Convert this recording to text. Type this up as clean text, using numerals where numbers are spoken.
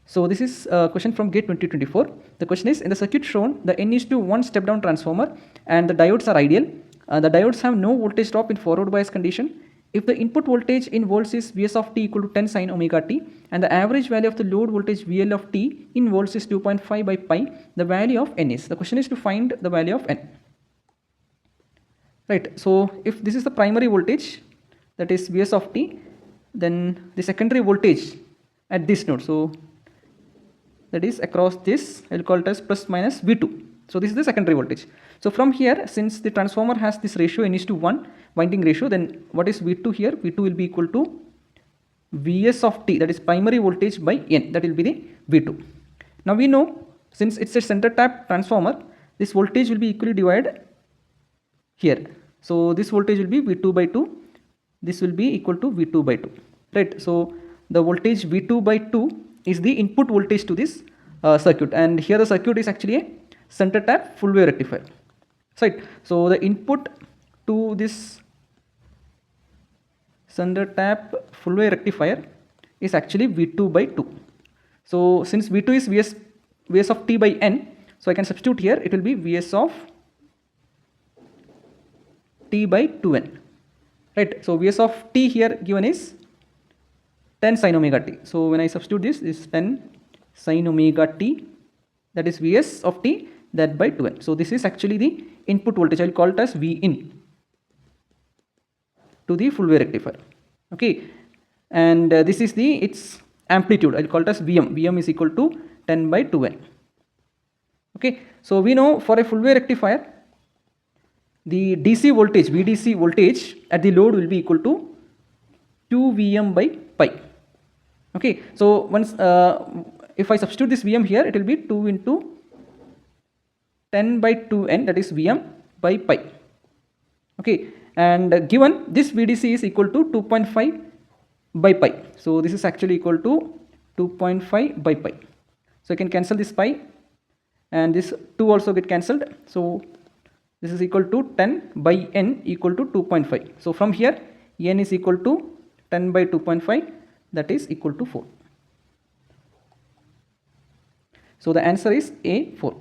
So this is a question from GATE 2024. The question is, in the circuit shown, the N is to 1 step down transformer and the diodes are ideal. The diodes have no voltage drop in forward bias condition. If the input voltage in volts is Vs of t equal to 10 sin omega t and the average value of the load voltage VL of t in volts is 2.5 by pi, the value of N is. The question is to find the value of N. Right, so if this is the primary voltage, that is Vs of t, then the secondary voltage at this node, so that is across this, I will call it as plus minus V2. So this is the secondary voltage. So from here, since the transformer has this ratio N is to 1 winding ratio, then what is V2 here? V2 will be equal to Vs of t, that is primary voltage by N, that will be the V2. Now we know, since it's a center tap transformer, this voltage will be equally divided here. So this voltage will be V2 by 2, this will be equal to V2 by 2, right? So the voltage V2 by 2 is the input voltage to this circuit, and here the circuit is actually a center tap full wave rectifier, right? So the input to this center tap full wave rectifier is actually V2 by 2. So since V2 is Vs of t by N, so I can substitute here, it will be Vs of t by 2n, right? So Vs of t here given is 10 sin omega t. So when I substitute this is 10 sin omega t, that is Vs of t, that by 2n. So this is actually the input voltage. I will call it as V in to the full wave rectifier. Okay, and this is the its amplitude. I will call it as Vm. Vm is equal to 10 by 2n. Okay, so we know for a full wave rectifier, the DC voltage, VDC voltage at the load will be equal to 2 Vm by pi. Okay, so once if I substitute this Vm here, it will be 2 into 10 by 2n, that is Vm by pi. Okay, and given this VDC is equal to 2.5 by pi. So this is actually equal to 2.5 by pi. So you can cancel this pi and this 2 also get cancelled. So this is equal to 10 by n equal to 2.5. So from here n is equal to 10 by 2.5, that is equal to 4. So the answer is A, 4.